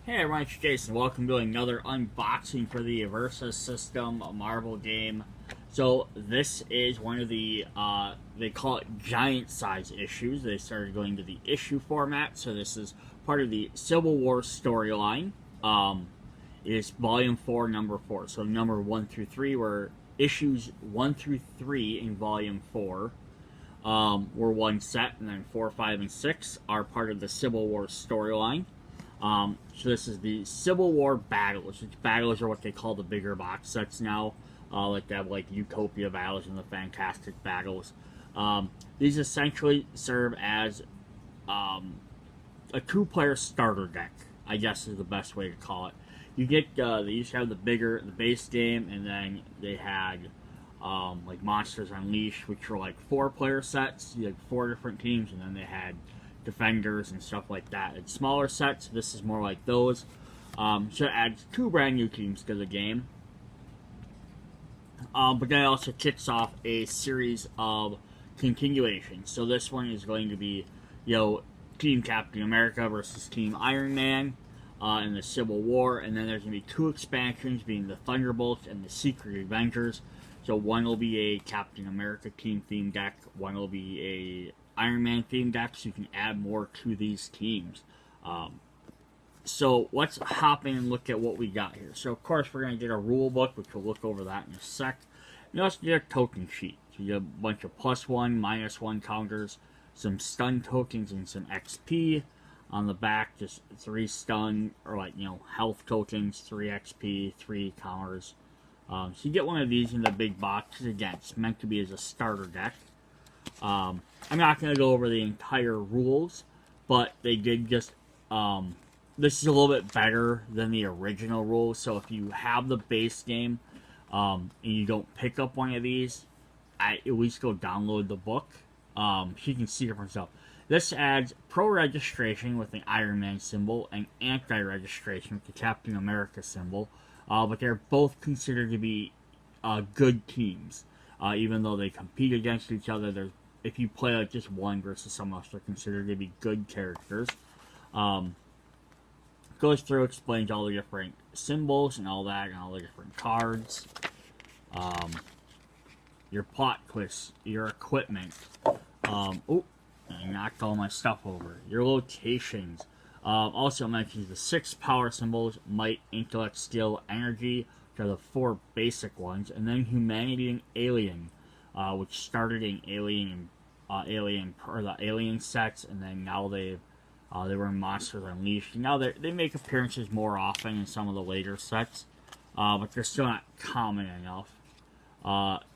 Hey everyone, it's Jason. Welcome to another unboxing for the Versus System Marvel game. So this is one of the, they call it giant size issues. They started going to the issue format, so this is part of the Civil War storyline. It is volume 4, number 4. So number 1 through 3 were issues 1 through 3 in volume 4. Were one set, and then 4, 5, and 6 are part of the Civil War storyline. So this is the Civil War battles, which battles are what they call the bigger box sets now. Like they have like Utopia battles and the Fantastic battles. These essentially serve as a 2-player starter deck, I guess is the best way to call it. You get they used to have the base game, and then they had like Monsters Unleashed, which were like 4-player sets. You had 4 different teams, and then they had Defenders and stuff like that. It's smaller sets. This is more like those. So it adds 2 brand new teams to the game. But then it also kicks off a series of continuations. So this one is going to be, Team Captain America versus Team Iron Man in the Civil War. And then there's going to be 2 expansions, being the Thunderbolts and the Secret Avengers. So one will be a Captain America team theme deck. One will be a Iron Man theme deck, so you can add more to these teams. So let's hop in and look at what we got here. So of course we're going to get a rule book, which we'll look over that in a sec. You also get a token sheet. So you have a bunch of +1, -1 counters, some stun tokens, and some XP. On the back, just 3 stun, or health tokens, 3 XP, 3 counters. So you get one of these in the big box. Again, it's meant to be as a starter deck. I'm not going to go over the entire rules, but they did just, this is a little bit better than the original rules, so if you have the base game, and you don't pick up one of these, at least go download the book, so you can see it for yourself. This adds pro-registration with the Iron Man symbol, and anti-registration with the Captain America symbol, but they're both considered to be good teams. Even though they compete against each other, if you play like just one versus someone else, they're considered to be good characters. Goes through, explains all the different symbols and all that, and all the different cards. Your plot twists, your equipment. I knocked all my stuff over. Your locations. Also mentions the 6 power symbols: might, intellect, skill, energy. Are the 4 basic ones, and then humanity and alien, which started in the alien sets, and then now they were in Monsters Unleashed. Now they make appearances more often in some of the later sets, but they're still not common enough.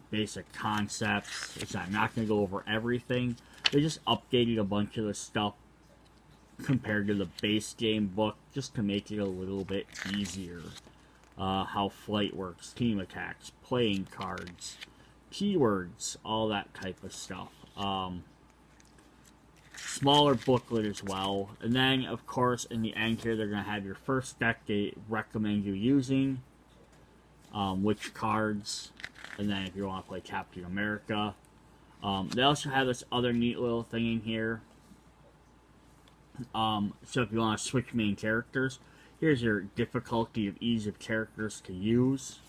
Basic concepts, which I'm not going to go over everything. They just updated a bunch of the stuff compared to the base game book, just to make it a little bit easier. How flight works, team attacks, playing cards, keywords, all that type of stuff. Smaller booklet as well. And then, of course, in the end here, they're going to have your first deck they recommend you using, which cards, and then if you want to play Captain America. They also have this other neat little thing in here. So if you want to switch main characters, here's your difficulty of ease of characters to use.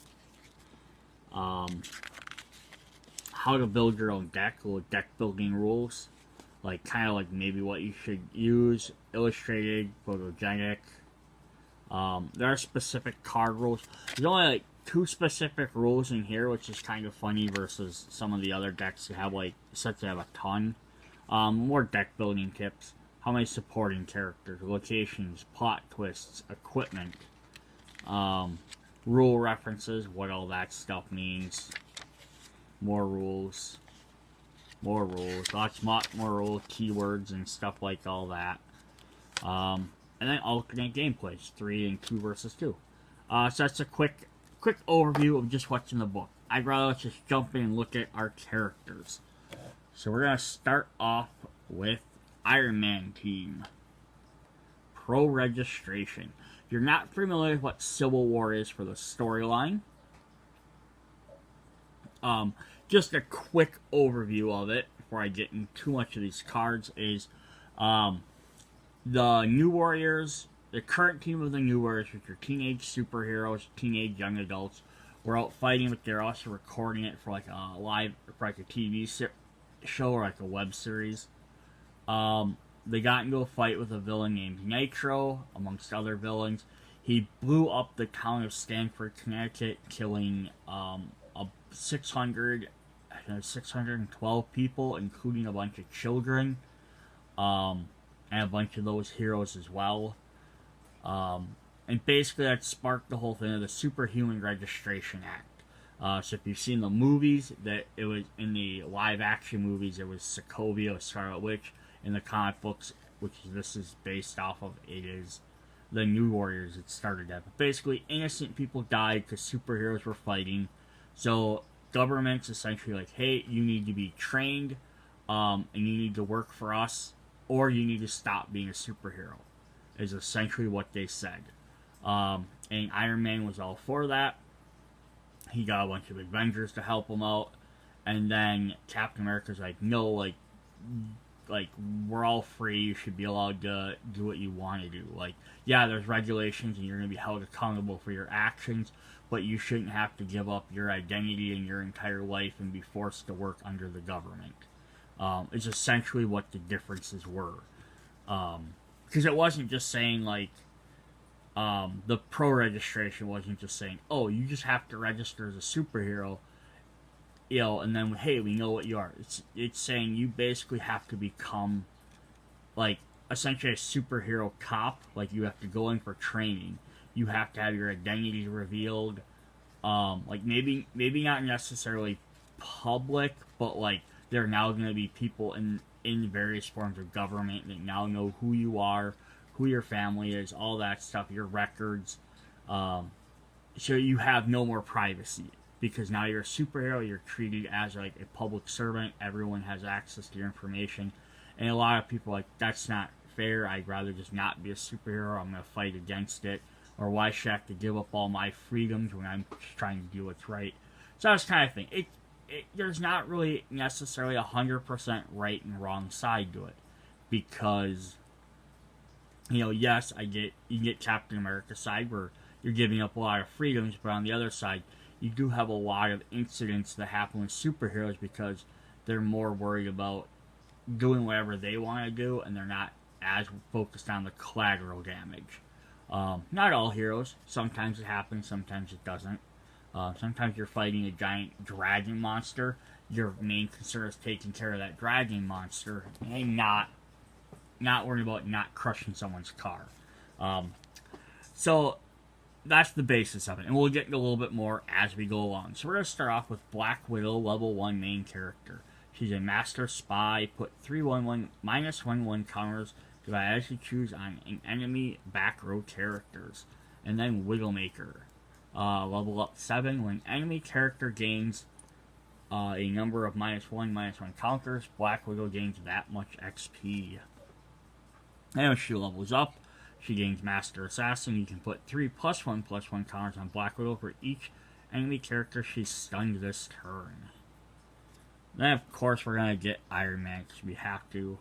How to build your own deck, little deck building rules. Kind of like maybe what you should use. Illustrated, photogenic. There are specific card rules. There's only 2 specific rules in here, which is kind of funny versus some of the other decks that have sets that have a ton. More deck building tips. How many supporting characters, locations, plot twists, equipment, rule references, what all that stuff means, more rules, lots more rules, keywords and stuff like all that, and then alternate gameplays, 3 and 2 versus 2. So that's a quick overview of just what's in the book. I'd rather let's just jump in and look at our characters. So we're going to start off with Iron Man team. Pro registration. If you're not familiar with what Civil War is for the storyline, just a quick overview of it before I get into too much of these cards is the New Warriors the current team of the New Warriors, which are teenage superheroes, teenage young adults, were out fighting, but they're also recording it for like a TV show or like a web series. They got into a fight with a villain named Nitro, amongst other villains. He blew up the town of Stamford, Connecticut, killing 612 people, including a bunch of children, and a bunch of those heroes as well. And basically that sparked the whole thing of the Superhuman Registration Act. So if you've seen the movies, that it was in the live action movies, it was Sokovia, Scarlet Witch. In the comic books, which this is based off of, it is the New Warriors. It started that. But basically, innocent people died because superheroes were fighting. So government's essentially like, hey, you need to be trained, and you need to work for us, or you need to stop being a superhero, is essentially what they said. And Iron Man was all for that. He got a bunch of Avengers to help him out. And then Captain America's like, no, like we're all free, you should be allowed to do what you want to do. Like, yeah, there's regulations and you're going to be held accountable for your actions, but you shouldn't have to give up your identity and your entire life and be forced to work under the government. It's essentially what the differences were. Because it wasn't just saying, like, the pro registration wasn't just saying, oh, you just have to register as a superhero, you know, and then, hey, we know what you are. It's saying you basically have to become, like, essentially a superhero cop. Like, you have to go in for training. You have to have your identity revealed. Like, maybe not necessarily public, but, like, there are now going to be people in various forms of government that now know who you are, who your family is, all that stuff, your records. So you have no more privacy. Because now you're a superhero, you're treated as like a public servant, everyone has access to your information. And a lot of people are like, that's not fair, I'd rather just not be a superhero, I'm going to fight against it. Or why should I have to give up all my freedoms when I'm just trying to do what's right? So that's kind of thing. There's not really necessarily 100% right and wrong side to it. Because, you know, yes, you get Captain America's side where you're giving up a lot of freedoms, but on the other side, you do have a lot of incidents that happen with superheroes because they're more worried about doing whatever they want to do and they're not as focused on the collateral damage. Not all heroes. Sometimes it happens, sometimes it doesn't. Sometimes you're fighting a giant dragon monster. Your main concern is taking care of that dragon monster and not worrying about not crushing someone's car. So that's the basis of it, and we'll get into a little bit more as we go along. So we're going to start off with Black Widow, level 1 main character. She's a master spy, put 3/1/1 -1/1 counters to as you choose on an enemy back row characters. And then Widowmaker, level up 7, when enemy character gains a number of -1/1 counters, Black Widow gains that much XP. And when she levels up, she gains Master Assassin. You can put 3 +1/+1 counters on Black Widow for each enemy character she's stunned this turn. Then, of course, we're going to get Iron Man because we have to.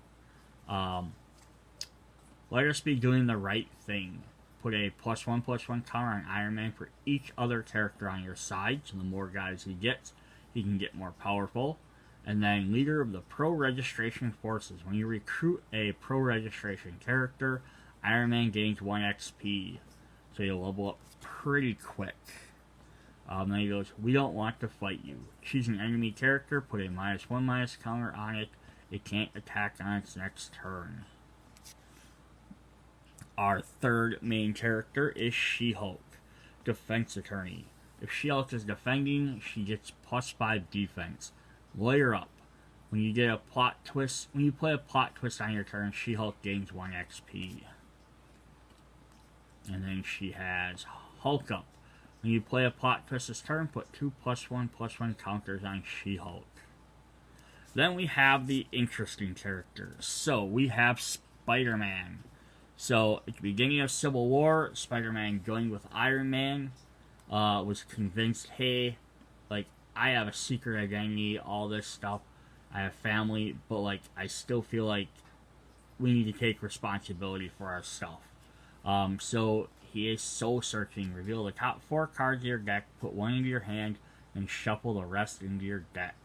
Let us be doing the right thing. Put a +1/+1 counter on Iron Man for each other character on your side. So the more guys he gets, he can get more powerful. And then Leader of the Pro Registration Forces. When you recruit a Pro Registration character, Iron Man gains 1 XP, so you'll level up pretty quick. Then he goes, we don't want to fight you. Choose an enemy character, put a -1/- counter on it. It can't attack on its next turn. Our third main character is She-Hulk, Defense Attorney. If She-Hulk is defending, she gets +5 defense. Lawyer up. When you play a plot twist on your turn, She-Hulk gains 1 XP. And then she has Hulk up. When you play a plot twist this turn, put 2 +1/+1 counters on She-Hulk. Then we have the interesting characters. So we have Spider-Man. So at the beginning of Civil War, Spider-Man joined with Iron Man. Was convinced, hey, like, I have a secret identity, all this stuff. I have family, but like I still feel like we need to take responsibility for our stuff. So he is soul searching. Reveal the top 4 cards of your deck, put one into your hand, and shuffle the rest into your deck.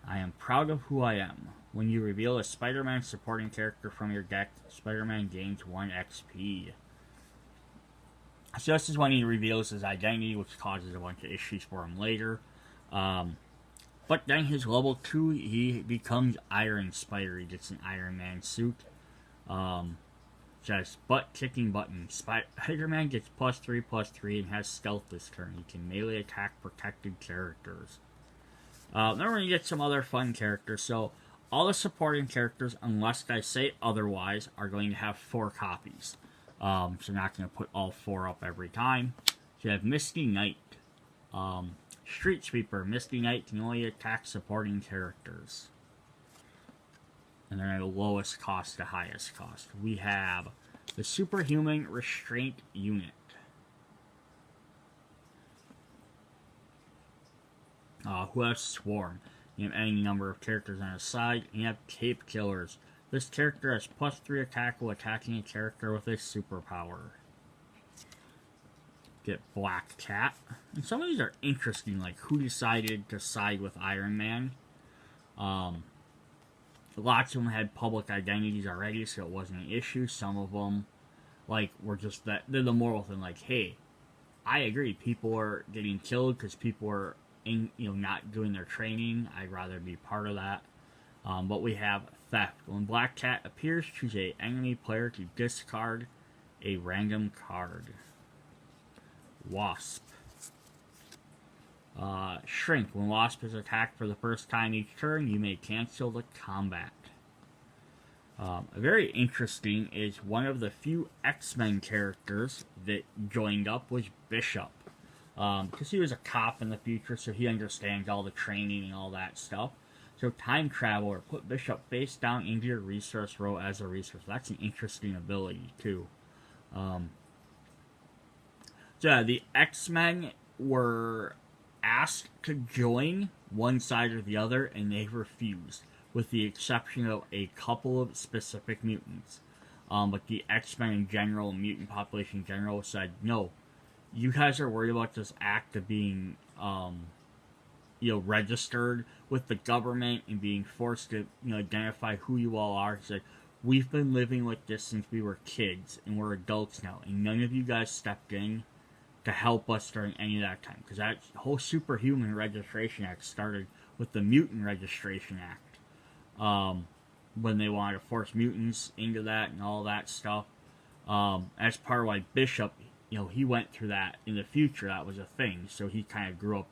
I am proud of who I am. When you reveal a Spider-Man supporting character from your deck, Spider-Man gains 1 XP. So this is when he reveals his identity, which causes a bunch of issues for him later. But then his level 2, he becomes Iron Spider. He gets an Iron Man suit. Just butt-kicking button. Spider-Man gets +3/+3 and has stealth this turn. He can melee attack protected characters. Then we're going to get some other fun characters. So all the supporting characters, unless I say otherwise, are going to have 4 copies. So I'm not going to put all 4 up every time. So you have Misty Knight. Street Sweeper. Misty Knight can only attack supporting characters. And they're at the lowest cost to highest cost. We have the Superhuman Restraint Unit. Who has Swarm. You have any number of characters on his side. And you have Cape Killers. This character has +3 attack while attacking a character with a superpower. Get Black Cat. And some of these are interesting, like who decided to side with Iron Man. Lots of them had public identities already, so it wasn't an issue. Some of them, like, were just that, they're the moral thing, like, hey, I agree, people are getting killed because people are not doing their training. I'd rather be part of that. But we have Theft. When Black Cat appears, choose an enemy player to discard a random card. Wasp. Shrink. When Wasp is attacked for the first time each turn, you may cancel the combat. Very interesting is one of the few X-Men characters that joined up was Bishop. Because he was a cop in the future, so he understands all the training and all that stuff. So Time Traveler, put Bishop face down into your resource row as a resource. That's an interesting ability, too. So yeah, the X-Men were asked to join one side or the other, and they refused, with the exception of a couple of specific mutants. But the X-Men in general, mutant population in general, said, no, you guys are worried about this act of being, registered with the government and being forced to, identify who you all are. He said, we've been living like this since we were kids, and we're adults now, and none of you guys stepped in to help us during any of that time. Because that whole Superhuman Registration Act started with the Mutant Registration Act. When they wanted to force mutants into that and all that stuff. As part of why Bishop, he went through that in the future. That was a thing. So he kind of grew up.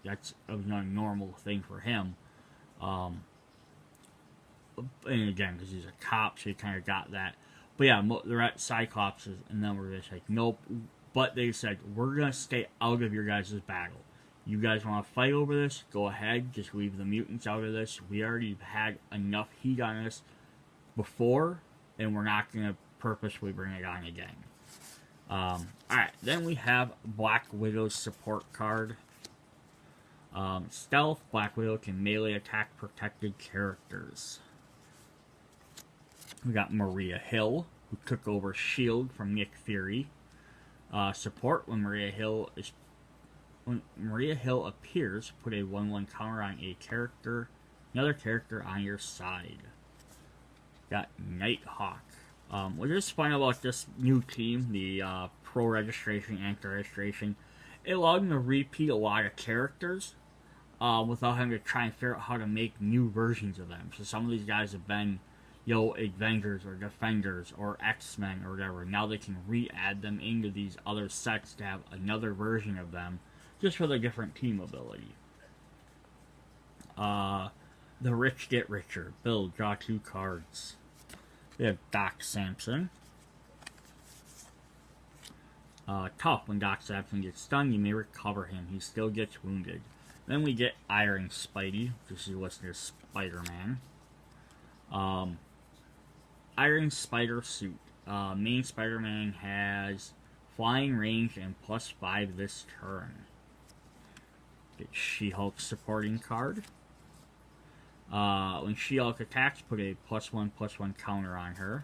That's a normal thing for him. And again, because he's a cop, so he kind of got that. But yeah, they're at Cyclops, and then we're just like, nope. But they said, we're going to stay out of your guys' battle. You guys want to fight over this? Go ahead. Just leave the mutants out of this. We already had enough heat on this before, and we're not going to purposely bring it on again. Alright, then we have Black Widow's support card. Stealth. Black Widow can melee attack protected characters. We got Maria Hill, who took over S.H.I.E.L.D. from Nick Fury. Support. When Maria Hill appears, put a 1/1 counter on another character on your side. Got Nighthawk. What is fun about this new team, the Pro Registration, Anti-Registration, it allowed them to repeat a lot of characters without having to try and figure out how to make new versions of them. So some of these guys have been Avengers or Defenders or X-Men or whatever. Now they can re-add them into these other sets to have another version of them, just for the different team ability. The Rich Get Richer. Build, draw 2 cards. We have Doc Samson. Tough. When Doc Samson gets stunned, you may recover him. He still gets wounded. Then we get Iron Spidey, which is listed as Spider-Man. Iron Spider suit. Main Spider-Man has flying range and +5 this turn. Get She-Hulk supporting card. When She-Hulk attacks, put a +1/+1 counter on her.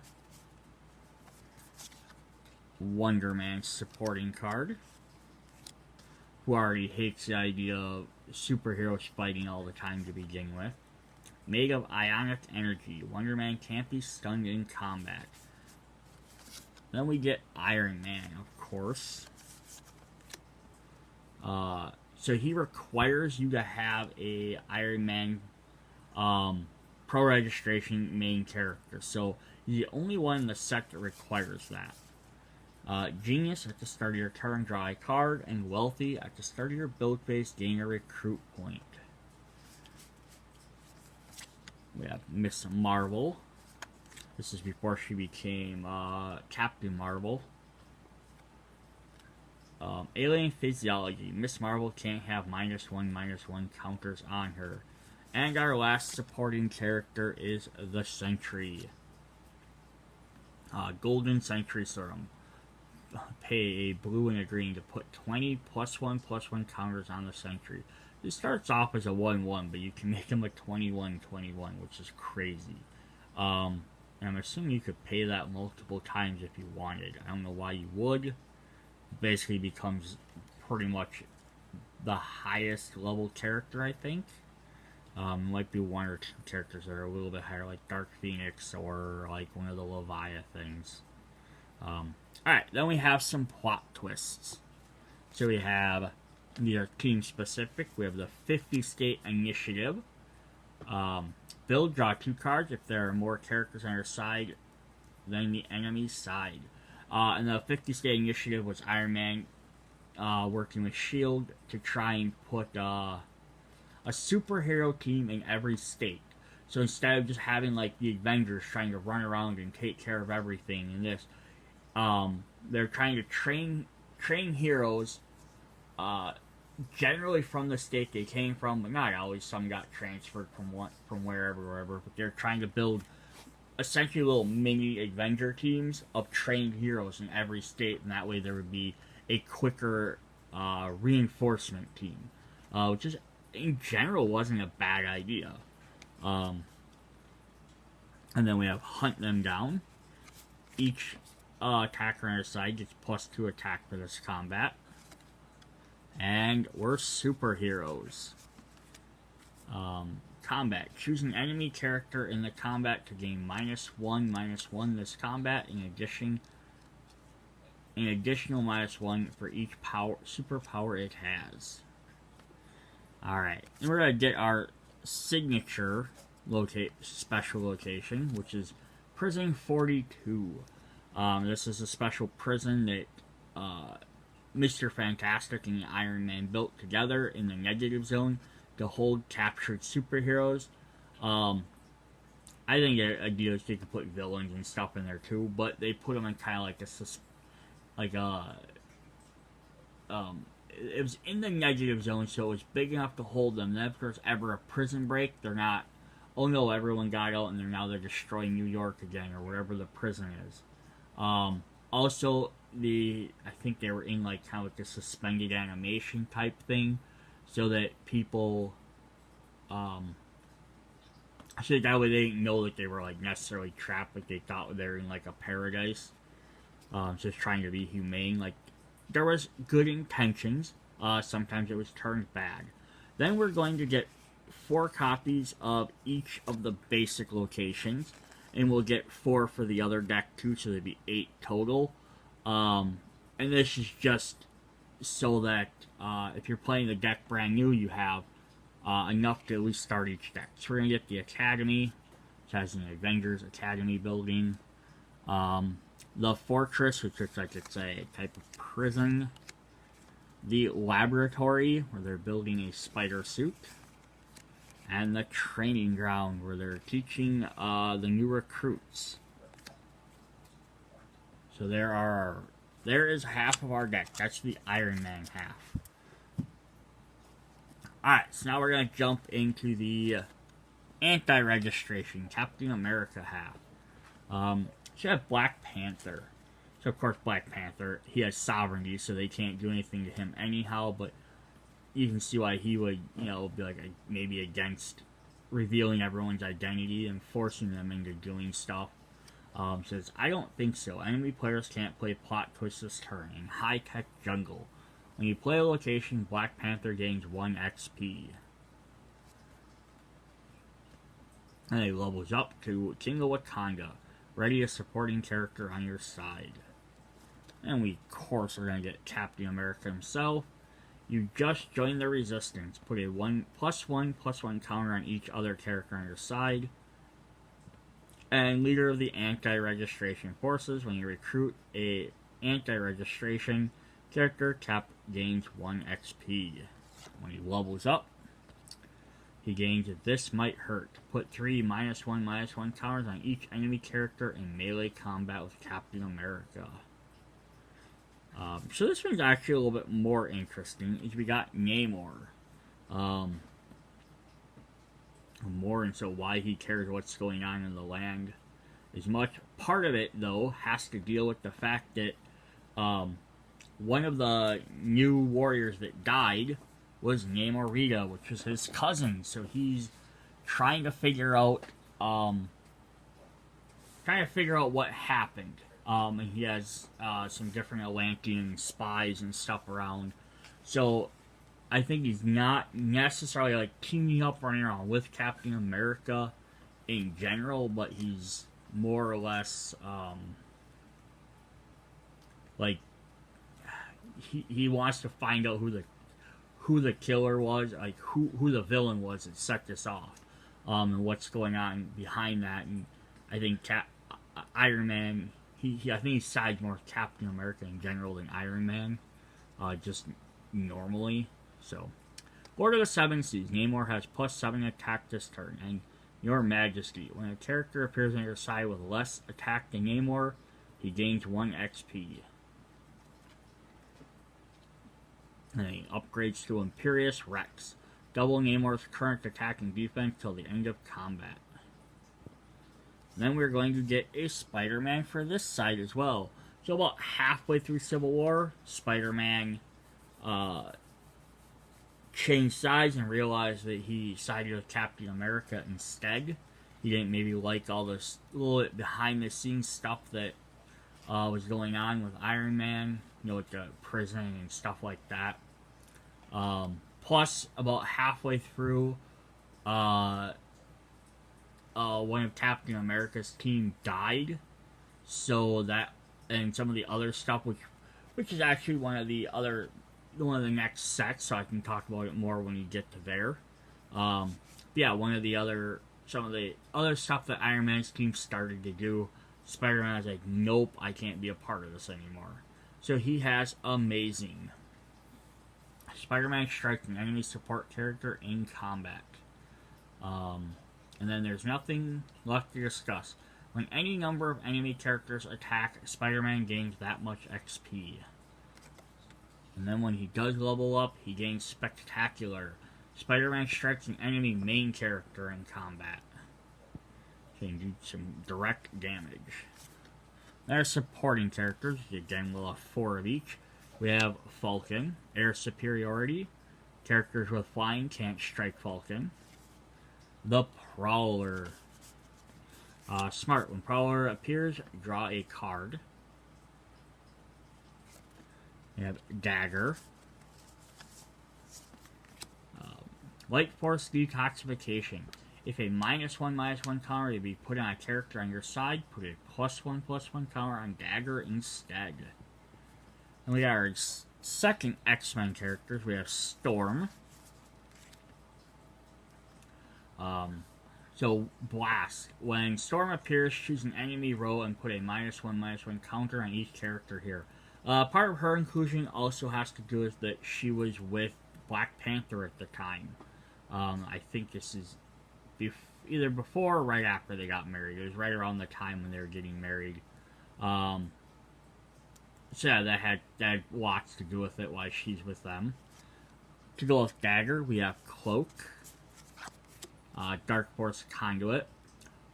Wonder Man supporting card, who already hates the idea of superheroes fighting all the time to begin with. Made of ionic energy, Wonder Man can't be stunned in combat. Then we get Iron Man, of course. So he requires you to have a Iron Man pro registration main character. So he's the only one in the set that requires that. Genius at the start of your turn, draw a card, and Wealthy at the start of your build phase, gain a recruit point. We have Miss Marvel. This is before she became Captain Marvel. Alien Physiology. Miss Marvel can't have -1/-1 counters on her. And our last supporting character is the Sentry. Golden Sentry Serum. Pay a blue and a green to put 20 +1/+1 counters on the Sentry. This starts off as a 1/1, but you can make him a 21/21, which is crazy. And I'm assuming you could pay that multiple times if you wanted. I don't know why you would. Basically becomes pretty much the highest level character, I think. Might be one or two characters that are a little bit higher, like Dark Phoenix or like one of the Leviathans. Alright, then we have some plot twists. So we have, these are team specific. We have the 50 state initiative. Build, draw 2 cards if there are more characters on your side than the enemy's side. And the 50 state initiative was Iron Man working with S.H.I.E.L.D. to try and put a superhero team in every state. So instead of just having like the Avengers trying to run around and take care of everything in this, they're trying to train heroes generally from the state they came from, but not always. Some got transferred from wherever, but they're trying to build essentially little mini Avenger teams of trained heroes in every state, and that way there would be a quicker reinforcement team, which is in general wasn't a bad idea. And then we have Hunt Them Down. Each attacker on our side gets +2 attack for this combat. And we're superheroes. Combat. Choose an enemy character in the combat to gain -1/-1 this combat. In addition, an additional -1 for each superpower it has. Alright, and we're going to get our signature special location, which is Prison 42. This is a special prison that Mr. Fantastic and Iron Man built together in the Negative Zone to hold captured superheroes. I think the idea is they could put villains and stuff in there too, but they put them in kind of like it was in the Negative Zone, so it was big enough to hold them. Then if there's ever a prison break, they're not, oh no, everyone got out and they're destroying New York again, or wherever the prison is. Also, I think they were in like kind of like a suspended animation type thing, so that people, so that way they didn't know that they were like necessarily trapped, like they thought they were in like a paradise, just trying to be humane. Like, there was good intentions, sometimes it was turned bad. Then we're going to get 4 copies of each of the basic locations, and we'll get 4 for the other deck too, so there'd be 8 total. And this is just so that if you're playing the deck brand new, you have enough to at least start each deck. So we're going to get the Academy, which has an Avengers Academy building. The Fortress, which looks like it's a type of prison. The Laboratory, where they're building a spider suit. And the Training Ground, where they're teaching the new recruits. So there is half of our deck. That's the Iron Man half. Alright, so now we're going to jump into the anti-registration Captain America half. So you have Black Panther. So of course Black Panther, he has sovereignty, so they can't do anything to him anyhow, but you can see why he would, be like maybe against revealing everyone's identity and forcing them into doing stuff. Says, I don't think so. Enemy players can't play plot twists this turn in high-tech jungle. When you play a location, Black Panther gains 1 XP. And he levels up to King of Wakanda, ready a supporting character on your side. And we, of course, are going to get Captain America himself. You just joined the Resistance. Put a +1/+1 counter on each other character on your side. And leader of the anti-registration forces. When you recruit a anti-registration character, Cap gains 1 XP. When he levels up, he gains This Might Hurt. Put 3 -1/-1 counters on each enemy character in melee combat with Captain America. So this one's actually a little bit more interesting. Is we got Namor. More into why he cares what's going on in the land. As much part of it, though, has to deal with the fact that one of the new warriors that died was Namorita, which was his cousin. So he's trying to figure out what happened. And he has some different Atlantean spies and stuff around. So I think he's not necessarily like teaming up running around with Captain America in general, but he's more or less like he wants to find out who the killer was, like who the villain was that set this off, and what's going on behind that. And I think Iron Man, I think he sides more with Captain America in general than Iron Man, just normally. So, Lord of the Seven Seas. Namor has +7 attack this turn, and Your Majesty. When a character appears on your side with less attack than Namor, he gains 1 XP. And he upgrades to Imperious Rex. Double Namor's current attack and defense till the end of combat. And then we're going to get a Spider-Man for this side as well. So about halfway through Civil War, Spider-Man changed sides and realized that he sided with Captain America instead. He didn't maybe like all this little bit behind the scenes stuff that was going on with Iron Man, you know, with the prison and stuff like that. Plus, about halfway through, one of Captain America's team died, so that, and some of the other stuff, which is actually one of the next sets, so I can talk about it more when you get to there. Yeah, some of the other stuff that Iron Man's team started to do, Spider-Man was like, nope, I can't be a part of this anymore. So he has Amazing. Spider-Man strikes an enemy support character in combat. And then there's nothing left to discuss. When any number of enemy characters attack, Spider-Man gains that much XP. And then when he does level up, he gains Spectacular. Spider-Man strikes an enemy main character in combat. So he can do some direct damage. There are supporting characters. Again, we'll have 4 of each. We have Falcon, Air Superiority. Characters with flying can't strike Falcon. The Prowler. Smart. When Prowler appears, draw a card. We have Dagger. Light Force Detoxification. If a -1/-1 counter to be put on a character on your side, put a +1/+1 counter on Dagger instead. And we got our second X-Men characters. We have Storm. So, Blast. When Storm appears, choose an enemy row and put a -1/-1 counter on each character here. Part of her inclusion also has to do with that she was with Black Panther at the time. I think this is either before or right after they got married. It was right around the time when they were getting married. So yeah, that had lots to do with it, why she's with them. To go with Dagger, we have Cloak. Dark Force Conduit.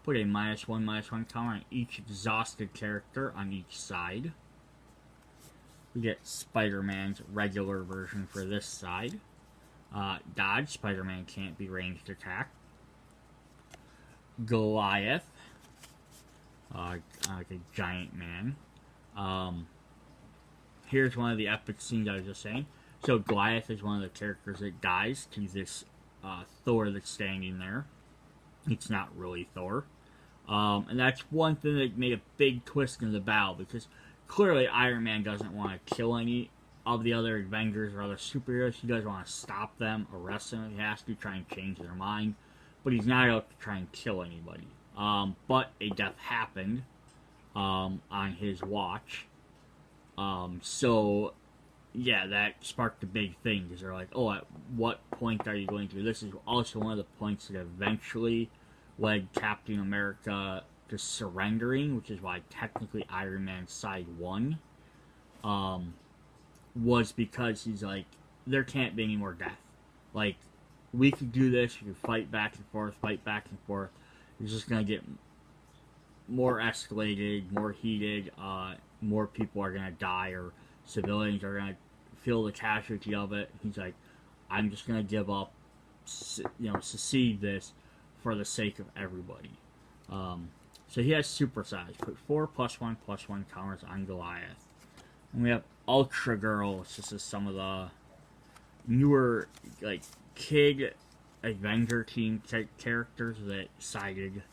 Put a -1/-1 counter on each exhausted character on each side. We get Spider-Man's regular version for this side. Dodge. Spider-Man can't be ranged attack. Goliath. like a giant man. Here's one of the epic scenes I was just saying. So Goliath is one of the characters that dies to this Thor that's standing there. It's not really Thor. And that's one thing that made a big twist in the battle, because clearly Iron Man doesn't want to kill any of the other Avengers or other superheroes. He doesn't want to stop them, arrest them if he has to, try and change their mind. But he's not out to try and kill anybody. But a death happened on his watch. So, yeah, that sparked a big thing, because they're like, oh, at what point are you going to? This is also one of the points that eventually led Captain America to surrendering, which is why technically Iron Man's side won. Was because he's like, there can't be any more death. Like, we could do this, we could fight back and forth, It's just gonna get more escalated, more heated, more people are gonna die, or civilians are gonna feel the casualty of it. He's like, I'm just gonna give up, secede this for the sake of everybody. So he has super size. Put 4 +1/+1 counters on Goliath. And we have Ultra Girl. This is some of the newer, like, kid Avenger team characters that sided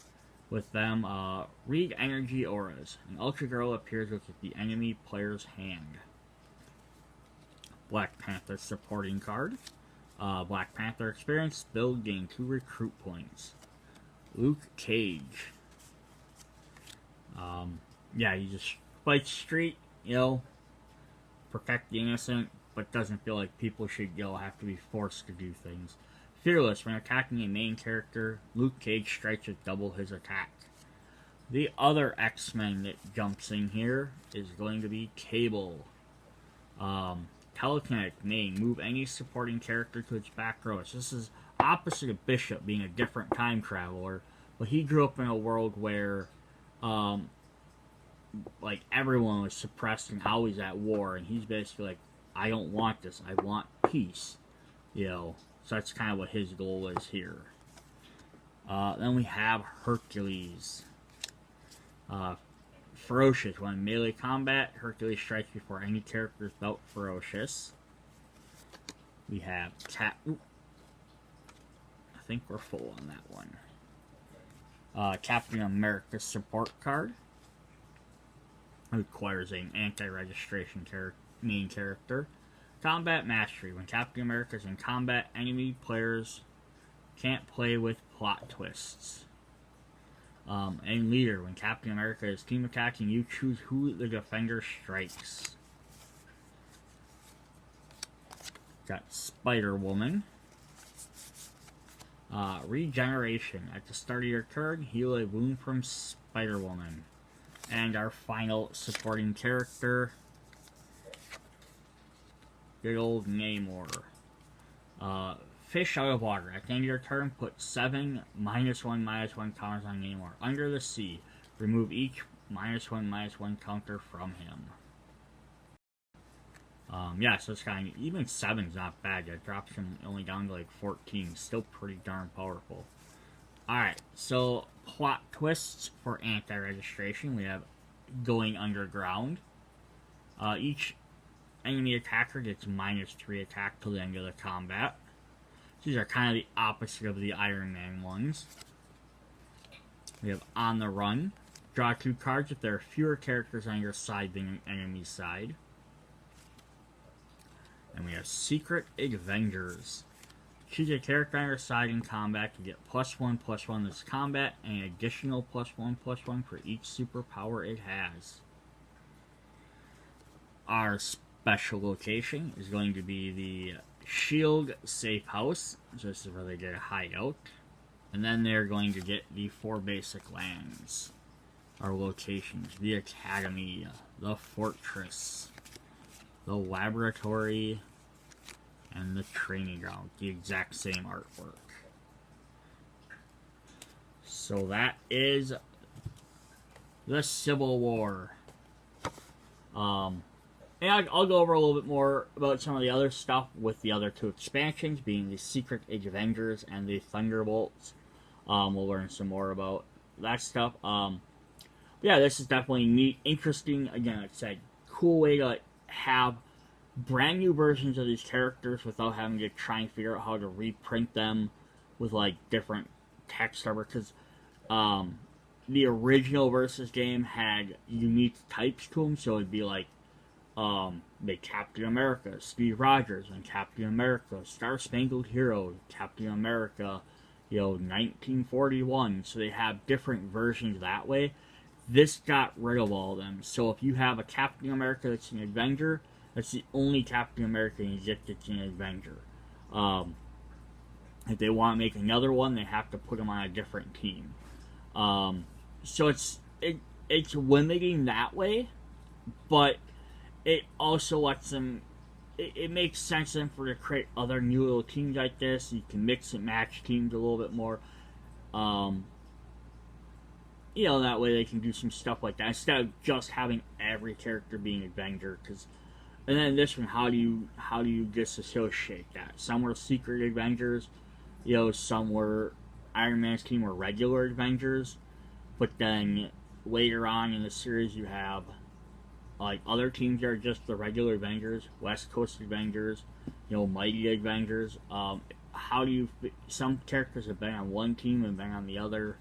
with them. Read Energy Auras. An Ultra Girl appears with the enemy player's hand. Black Panther supporting card. Black Panther experience. Build, gain 2 recruit points. Luke Cage. Yeah, he just fights street, protect the innocent, but doesn't feel like people should have to be forced to do things. Fearless. When attacking a main character, Luke Cage strikes with double his attack. The other X-Men that jumps in here is going to be Cable. Telekinetic. Main. Move any supporting character to its back row. So this is opposite of Bishop, being a different time traveler, but he grew up in a world where like, everyone was suppressed and always at war, and he's basically like, I don't want this, I want peace, so that's kind of what his goal is here. Then we have Hercules. Ferocious. When melee combat, Hercules strikes before any character is felt ferocious. We have I think we're full on that one. Captain America support card. Requires an anti-registration main character. Combat Mastery. When Captain America is in combat, enemy players can't play with plot twists. And Leader. When Captain America is team attacking, you choose who the defender strikes. Got Spider-Woman. Regeneration. At the start of your turn, heal a wound from Spider-Woman. And our final supporting character, good old Namor. Fish out of water. At the end of your turn, put 7 -1/-1 counters on Namor. Under the sea, remove each -1/-1 counter from him. Yeah, so it's kind of, even 7's not bad. That drops him only down to like 14. Still pretty darn powerful. Alright, so plot twists for anti-registration. We have going underground. Each enemy attacker gets -3 attack till the end of the combat. These are kind of the opposite of the Iron Man ones. We have On the Run. Draw 2 cards if there are fewer characters on your side than an enemy's side. And we have Secret Avengers. Choose a character on your side in combat to get +1/+1 this combat, and an additional +1/+1 for each superpower it has. Our special location is going to be the Shield Safe House. So this is where they get a hideout. And then they're going to get the 4 basic lands. Our locations: the Academy, the Fortress, the Laboratory, and the Training Ground. The exact same artwork. So that is the Civil War. And I'll go over a little bit more about some of the other stuff with the other 2 expansions, being the Secret Avengers and the Thunderbolts. We'll learn some more about that stuff. Yeah, this is definitely neat, interesting. Again, like I said, cool way to have brand new versions of these characters without having to try and figure out how to reprint them with like different text over. Because the original Versus game had unique types to them, so it'd be like the Captain America, Steve Rogers, and Captain America, Star Spangled Hero, Captain America, 1941. So they have different versions that way. This got rid of all of them. So if you have a Captain America that's an Avenger, that's the only Captain America that's an Avenger. If they want to make another one, they have to put them on a different team. So it's limiting that way, but it also lets them. It makes sense then for to create other new little teams like this. You can mix and match teams a little bit more. That way they can do some stuff like that instead of just having every character being Avenger. And then this one, how do you disassociate that? Some were secret Avengers, some were Iron Man's team were regular Avengers, but then later on in the series you have like other teams that are just the regular Avengers, West Coast Avengers, Mighty Avengers. Some characters have been on one team and been on the other.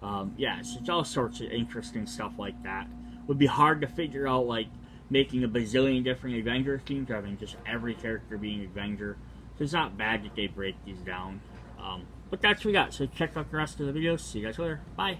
It's all sorts of interesting stuff like that. Would be hard to figure out, like making a bazillion different Avenger teams, having just every character being Avenger. So it's not bad that they break these down. But that's what we got. So check out the rest of the video. See you guys later. Bye.